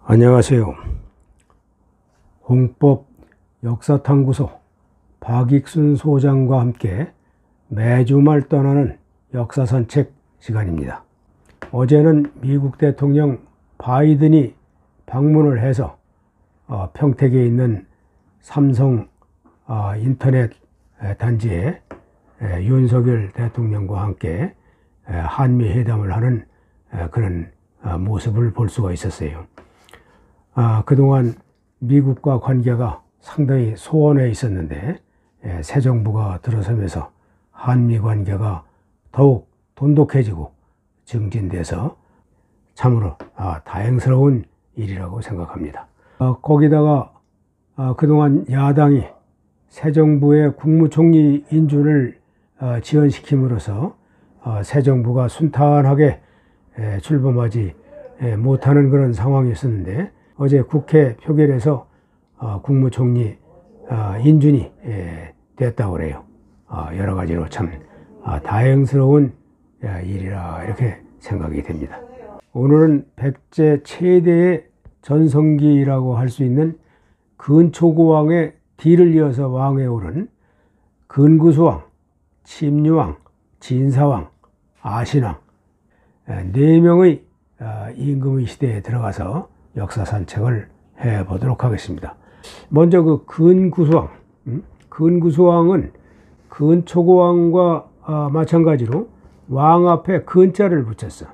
안녕하세요. 홍법 역사탐구소 박익순 소장과 함께 매주말 떠나는 역사산책 시간입니다. 어제는 미국 대통령 바이든이 방문을 해서 평택에 있는 삼성 인터넷 단지에 윤석열 대통령과 함께 한미 회담을 하는 그런 모습을 볼 수가 있었어요. 그동안 미국과 관계가 상당히 소원해 있었는데 새 정부가 들어서면서 한미 관계가 더욱 돈독해지고 증진돼서 참으로 다행스러운 일이라고 생각합니다. 거기다가 그동안 야당이 새 정부의 국무총리 인준을 지연시킴으로써 새 정부가 순탄하게 출범하지 못하는 그런 상황이었는데 어제 국회 표결에서 국무총리 인준이 됐다고 그래요. 여러 가지로 참 다행스러운 일이라 이렇게 생각이 됩니다. 오늘은 백제 최대의 전성기라고 할 수 있는 근초고왕의 뒤를 이어서 왕에 오른 근구수왕, 침류왕, 진사왕, 아신왕 4명의 임금의 시대에 들어가서 역사 산책을 해보도록 하겠습니다. 먼저 그 근구수왕, 근구수왕은 근초고왕과 마찬가지로 왕 앞에 근자를 붙였어.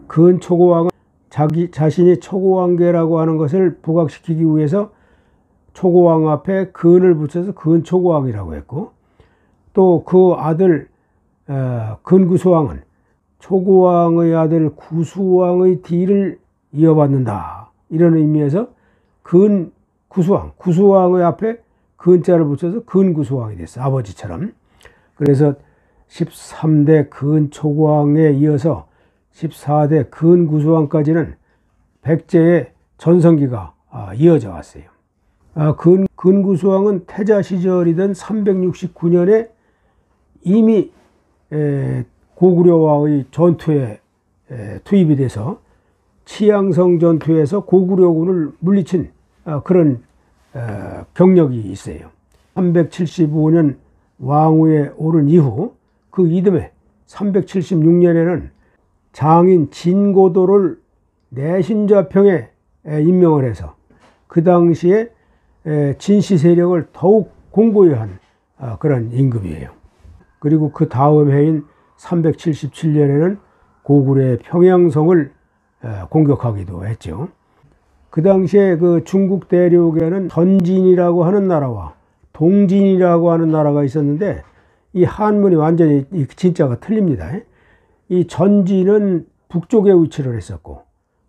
근초고왕은 자신이 초고왕계라고 하는 것을 부각시키기 위해서 초고왕 앞에 근을 붙여서 근초고왕이라고 했고, 또 그 아들 근구수왕은 초고왕의 아들 구수왕의 뒤를 이어받는다, 이런 의미에서 근구수왕, 구수왕의 앞에 근자를 붙여서 근구수왕이 됐어, 아버지처럼. 그래서 13대 근초고왕에 이어서 14대 근구수왕까지는 백제의 전성기가 이어져 왔어요. 근구수왕은 태자 시절이던 369년에 이미 고구려와의 전투에 투입이 돼서 치양성 전투에서 고구려군을 물리친 그런 경력이 있어요. 375년 왕위에 오른 이후 그 이듬해 376년에는 장인 진고도를 내신좌평에 임명을 해서 그 당시에 진시 세력을 더욱 공고히 한 그런 임금이에요. 그리고 그 다음 해인 377년에는 고구려의 평양성을 공격하기도 했죠. 그 당시에 그 중국 대륙에는 전진이라고 하는 나라와 동진이라고 하는 나라가 있었는데 이 한문이 완전히 진짜가 틀립니다. 이 전진은 북쪽에 위치를 했었고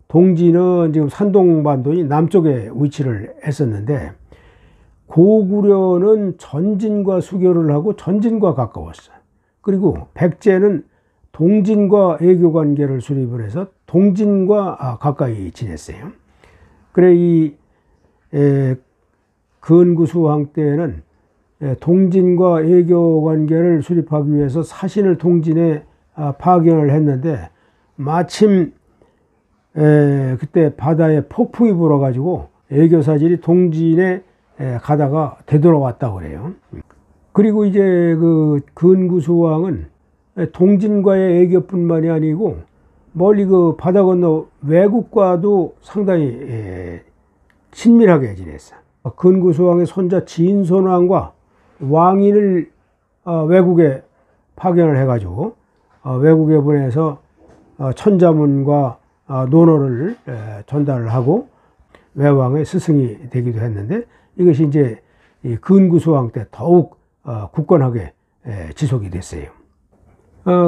동진은 지금 산동반도의 남쪽에 위치를 했었는데 고구려는 전진과 수교를 하고 전진과 가까웠어요. 그리고 백제는 동진과 애교 관계를 수립을 해서 동진과 가까이 지냈어요. 그래 이 근구수왕 때에는 동진과 애교 관계를 수립하기 위해서 사신을 동진에 파견을 했는데 마침 그때 바다에 폭풍이 불어가지고 애교사질이 동진에 가다가 되돌아왔다고 그래요. 그리고 이제 그 근구수왕은 동진과의 애교뿐만이 아니고 멀리 그 바다 건너 외국과도 상당히 친밀하게 지냈어. 근구수왕의 손자 진손왕과 왕인을 외국에 파견을 해가지고 외국에 보내서 천자문과 논어를 전달을 하고 외왕의 스승이 되기도 했는데 이것이 이제 이 근구수왕 때 더욱 굳건하게 지속이 됐어요.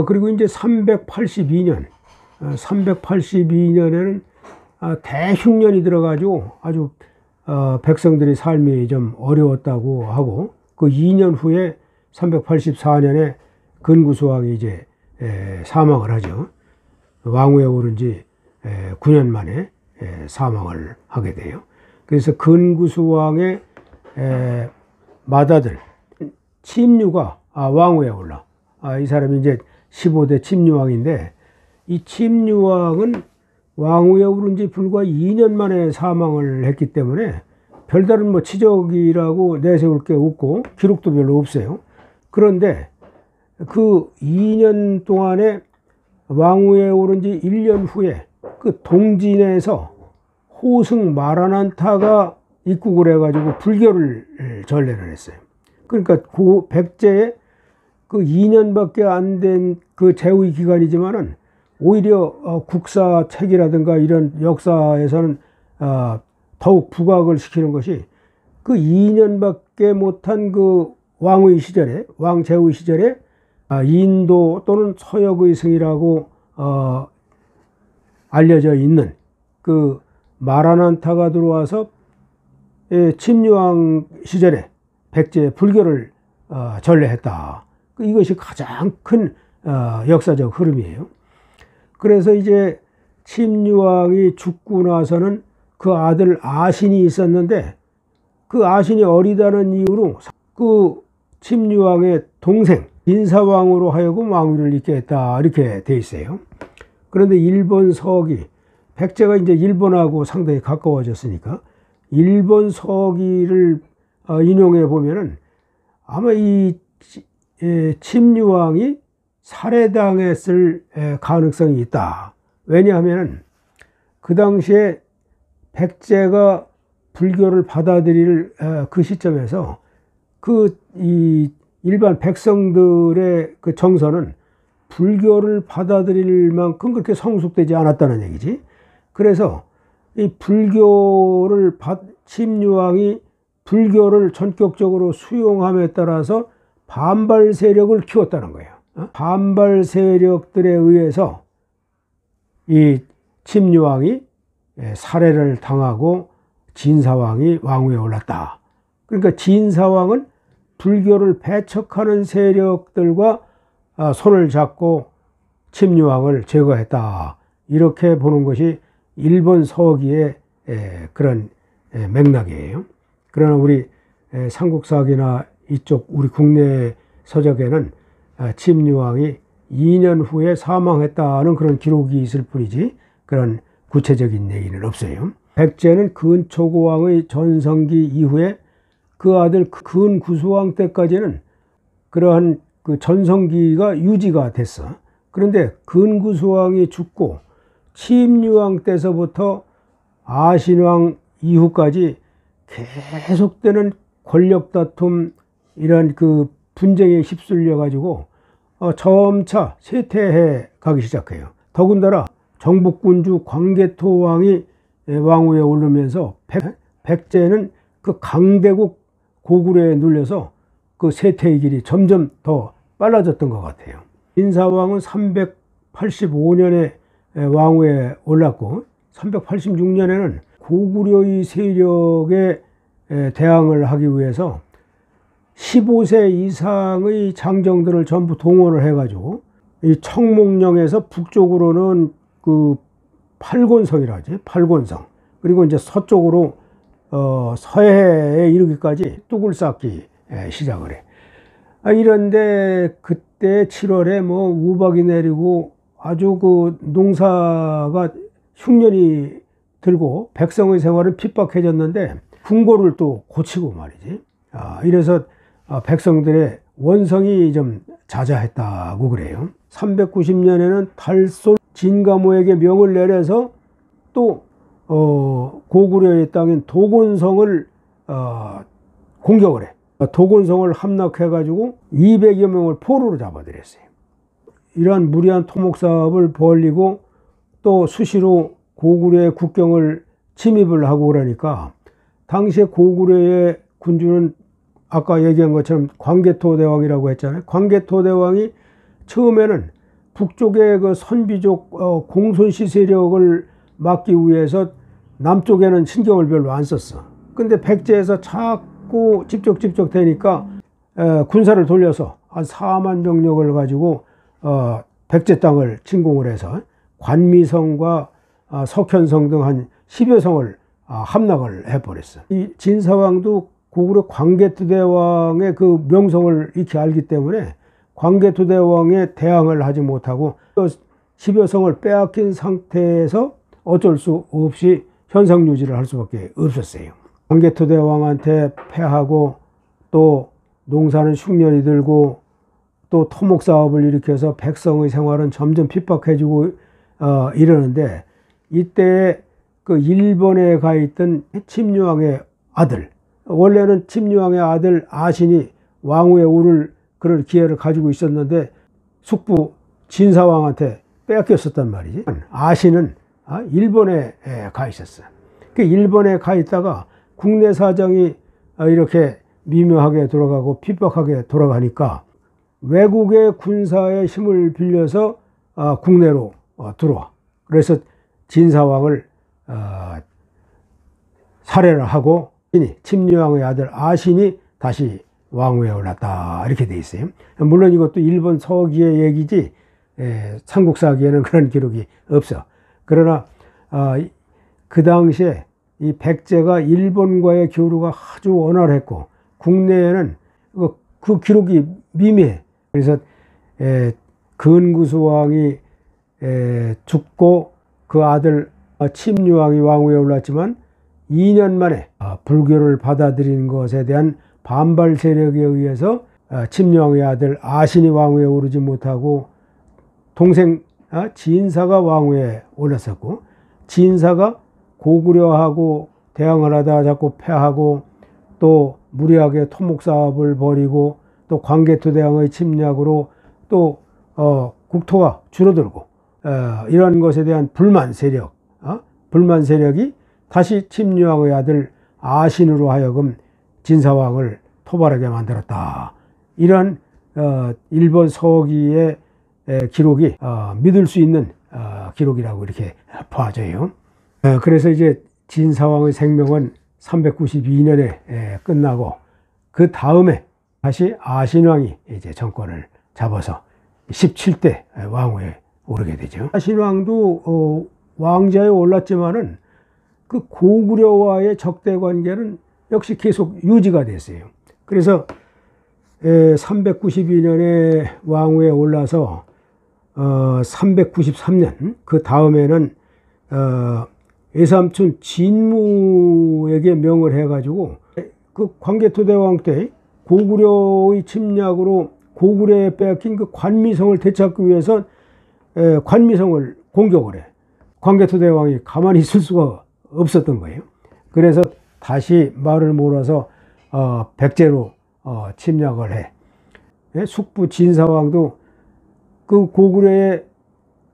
그리고 이제 382년에는 대흉년이 들어가지고 아주 백성들의 삶이 좀 어려웠다고 하고 그 2년 후에 384년에 근구수왕이 이제 사망을 하죠. 왕위에 오른 지 9년 만에 사망을 하게 돼요. 그래서 근구수왕의 맏아들 침류가 왕위에 올라. 이 사람이 이제 15대 침류왕인데 이 침류왕은 왕후에 오른 지 불과 2년 만에 사망을 했기 때문에 별다른 뭐 치적이라고 내세울 게 없고 기록도 별로 없어요. 그런데 그 2년 동안에 왕후에 오른 지 1년 후에 그 동진에서 호승 마라난타가 입국을 해가지고 불교를 전례를 했어요. 그러니까 그 백제의 그 2년밖에 안 된 그 재위 기간이지만은 오히려 국사책이라든가 이런 역사에서는 더욱 부각을 시키는 것이 그 2년밖에 못한 그 왕의 시절에, 왕제위 시절에 인도 또는 서역의 승이라고 알려져 있는 그 마라난타가 들어와서 침유왕 시절에 백제 불교를 전례했다. 이것이 가장 큰 역사적 흐름이에요. 그래서 이제 침유왕이 죽고 나서는 그 아들 아신이 있었는데 그 아신이 어리다는 이유로 그 침유왕의 동생 진사왕으로 하여금 왕위를 잇게 했다 이렇게 돼 있어요. 그런데 일본 서기, 백제가 이제 일본하고 상당히 가까워졌으니까 일본 서기를 인용해 보면은 아마 이 침유왕이 살해당했을 가능성이 있다. 왜냐하면 그 당시에 백제가 불교를 받아들일 그 시점에서 이 일반 백성들의 그 정서는 불교를 받아들일 만큼 그렇게 성숙되지 않았다는 얘기지. 그래서 이 침유왕이 불교를 전격적으로 수용함에 따라서 반발 세력을 키웠다는 거예요. 반발 세력들에 의해서 이 침유왕이 살해를 당하고 진사왕이 왕위에 올랐다. 그러니까 진사왕은 불교를 배척하는 세력들과 손을 잡고 침유왕을 제거했다. 이렇게 보는 것이 일본 서기의 그런 맥락이에요. 그러나 우리 삼국사기나 이쪽 우리 국내 서적에는 침유왕이 2년 후에 사망했다는 그런 기록이 있을 뿐이지 그런 구체적인 얘기는 없어요. 백제는 근초고왕의 전성기 이후에 그 아들 근구수왕 때까지는 그러한 그 전성기가 유지가 됐어. 그런데 근구수왕이 죽고 침유왕 때서부터 아신왕 이후까지 계속되는 권력 다툼 이런 그 분쟁에 휩쓸려 가지고 점차 쇠퇴해 가기 시작해요. 더군다나 정복군주 광개토왕이 왕위에 오르면서 백제는 그 강대국 고구려에 눌려서 그 쇠퇴의 길이 점점 더 빨라졌던 것 같아요. 진사왕은 385년에 왕위에 올랐고 386년에는 고구려의 세력에 대항을 하기 위해서 15세 이상의 장정들을 전부 동원을 해가지고 이 청목령에서 북쪽으로는 그 팔곤성이라 하지, 팔곤성. 그리고 이제 서쪽으로 서해에 이르기까지 뚝을 쌓기 시작을 해. 이런데 그때 7월에 뭐 우박이 내리고 아주 그 농사가 흉년이 들고 백성의 생활은 핍박해졌는데 궁궐을 또 고치고 말이지. 이래서 백성들의 원성이 좀 자자했다고 그래요. 390년에는 달솔 진가모에게 명을 내려서 또 고구려의 땅인 도곤성을 공격을 해. 도곤성을 함락해 가지고 200여 명을 포로로 잡아들였어요. 이러한 무리한 토목사업을 벌이고 또 수시로 고구려의 국경을 침입을 하고 그러니까 당시에 고구려의 군주는 아까 얘기한 것처럼 광개토 대왕이라고 했잖아요. 광개토 대왕이 처음에는 북쪽의 그 선비족 공손시 세력을 막기 위해서 남쪽에는 신경을 별로 안 썼어. 근데 백제에서 자꾸 집적 되니까 군사를 돌려서 한 4만 병력을 가지고 백제 땅을 침공을 해서 관미성과 석현성 등 한 10여 성을 함락을 해버렸어. 이 진사왕도 고구려 광개토 대왕의 그 명성을 익히 알기 때문에 광개토 대왕에 대항을 하지 못하고 10여 성을 빼앗긴 상태에서 어쩔 수 없이 현상 유지를 할 수밖에 없었어요. 광개토대왕한테 패하고 또 농사는 흉년이 들고 또 토목사업을 일으켜서 백성의 생활은 점점 핍박해지고 이러는데, 이때 그 일본에 가 있던 침류왕의 아들, 원래는 침류왕의 아들 아신이 왕위에 오를 그런 기회를 가지고 있었는데 숙부 진사왕한테 뺏겼었단 말이지. 아신은 일본에 가 있었어. 그 일본에 가 있다가 국내 사정이 이렇게 미묘하게 돌아가고 핍박하게 돌아가니까 외국의 군사의 힘을 빌려서 국내로 들어와. 그래서 진사왕을 살해를 하고 침류왕의 아들 아신이 다시 왕위에 올랐다, 이렇게 돼 있어요. 물론 이것도 일본 서기의 얘기지 삼국사기에는 그런 기록이 없어. 그러나 그 당시에 이 백제가 일본과의 교류가 아주 원활했고 국내에는 그 기록이 미미해. 그래서 근구수왕이 죽고 그 아들 침류왕이 왕위에 올랐지만 2년 만에 불교를 받아들인 것에 대한 반발 세력에 의해서 침류왕의 아들 아신이 왕위에 오르지 못하고 동생 진사가 왕위에 올랐었고, 진사가 고구려하고 대항을 하다가 자꾸 패하고 또 무리하게 토목사업을 벌이고 또 광개토대왕의 침략으로 또 국토가 줄어들고 이런 것에 대한 불만 세력이 다시 침류왕의 아들 아신으로 하여금 진사왕을 토벌하게 만들었다. 이런 일본 서기의 기록이 믿을 수 있는 기록이라고 이렇게 봐져요. 그래서 이제 진사왕의 생명은 392년에 끝나고 그 다음에 다시 아신왕이 이제 정권을 잡아서 17대 왕위에 오르게 되죠. 아신왕도 왕좌에 올랐지만은 그 고구려와의 적대 관계는 역시 계속 유지가 됐어요. 그래서 392년에 왕위에 올라서 393년 그 다음에는 외삼촌 진무에게 명을 해가지고 그 광개토대왕 때 고구려의 침략으로 고구려에 뺏긴 그 관미성을 되찾기 위해서 관미성을 공격을 해. 광개토대왕이 가만히 있을 수가 없었던 거예요. 그래서 다시 말을 몰아서 백제로 침략을 해. 숙부 진사왕도 그 고구려의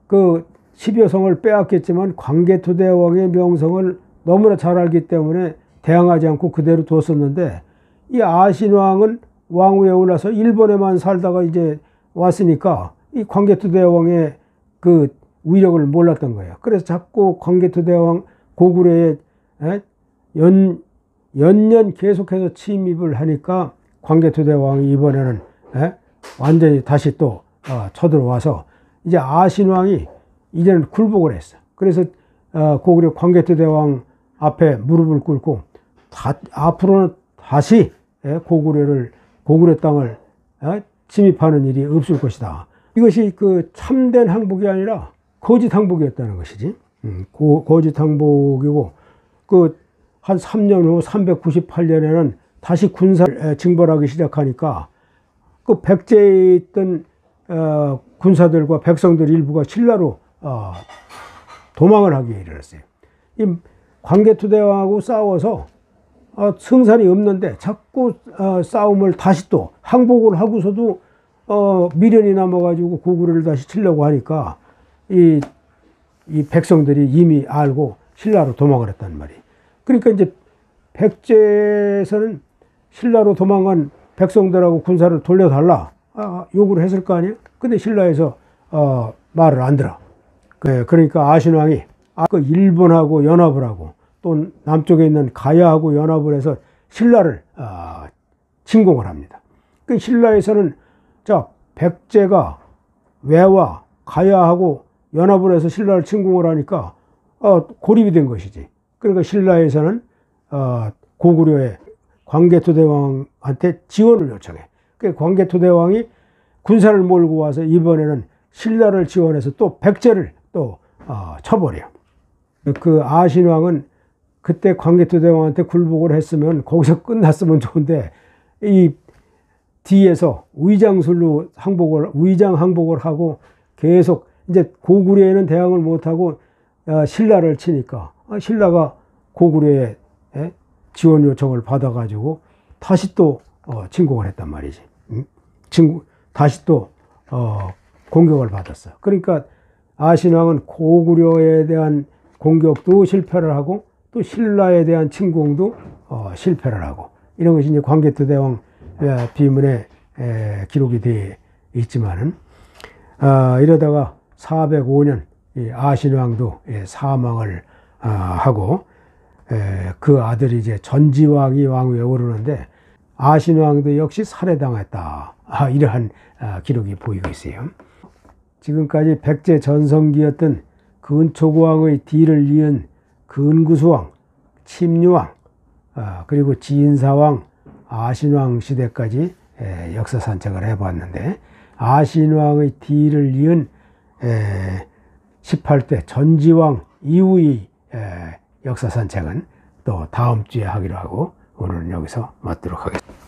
그 10여 성을 빼앗겼지만 광개토대왕의 명성을 너무나 잘 알기 때문에 대항하지 않고 그대로 뒀었는데, 이 아신왕은 왕위에 올라서 일본에만 살다가 이제 왔으니까 이 광개토대왕의 그 위력을 몰랐던 거예요. 그래서 자꾸 광개토대왕 고구려에 연년 계속해서 침입을 하니까 광개토대왕이 이번에는 완전히 다시 또 쳐들어와서 이제 아신왕이 이제는 굴복을 했어. 그래서 고구려 광개토대왕 앞에 무릎을 꿇고 앞으로는 다시 고구려 땅을 침입하는 일이 없을 것이다. 이것이 그 참된 항복이 아니라 거짓 항복이었다는 것이지. 거짓 항복이고, 그 한 3년 후 398년에는 다시 군사를 징벌하기 시작하니까 그 백제에 있던 군사들과 백성들 일부가 신라로 도망을 하기에 이르렀어요. 이 광개토대왕하고 싸워서 승산이 없는데 자꾸 싸움을 다시 또 항복을 하고서도 미련이 남아가지고 고구려를 다시 치려고 하니까 이 백성들이 이미 알고 신라로 도망을 했단 말이에요. 그러니까 이제 백제에서는 신라로 도망간 백성들하고 군사를 돌려달라 요구를 했을 거 아니에요. 근데 신라에서 말을 안 들어. 그러니까 아신왕이 그 일본하고 연합을 하고 또 남쪽에 있는 가야하고 연합을 해서 신라를 침공을 합니다. 그 신라에서는 백제가 외와 가야하고 연합을 해서 신라를 침공을 하니까 고립이 된 것이지. 그러니까 신라에서는 고구려의 광개토대왕한테 지원을 요청해. 그 광개토대왕이 군사를 몰고 와서 이번에는 신라를 지원해서 또 백제를 또 쳐버려. 그 아신왕은 그때 광개토대왕한테 굴복을 했으면 거기서 끝났으면 좋은데 이 뒤에서 위장술로 위장 항복을 하고 계속 이제 고구려에는 대항을 못하고 신라를 치니까 신라가 고구려에 지원 요청을 받아가지고 다시 또 침공을 했단 말이지. 다시 또 공격을 받았어. 그러니까 아신왕은 고구려에 대한 공격도 실패를 하고 또 신라에 대한 침공도 실패를 하고, 이런 것이 이제 광개토대왕 비문에 기록이 되어 있지만은 이러다가 405년 아신왕도 사망을 하고 그 아들이 이제 전지왕이 왕위에 오르는데 아신왕도 역시 살해당했다. 이러한 기록이 보이고 있어요. 지금까지 백제 전성기였던 근초고왕의 뒤를 이은 근구수왕, 침류왕, 그리고 진사왕, 아신왕 시대까지 역사 산책을 해봤는데, 아신왕의 뒤를 이은 18대 전지왕 이후의 역사 산책은 또 다음 주에 하기로 하고 오늘은 여기서 마치도록 하겠습니다.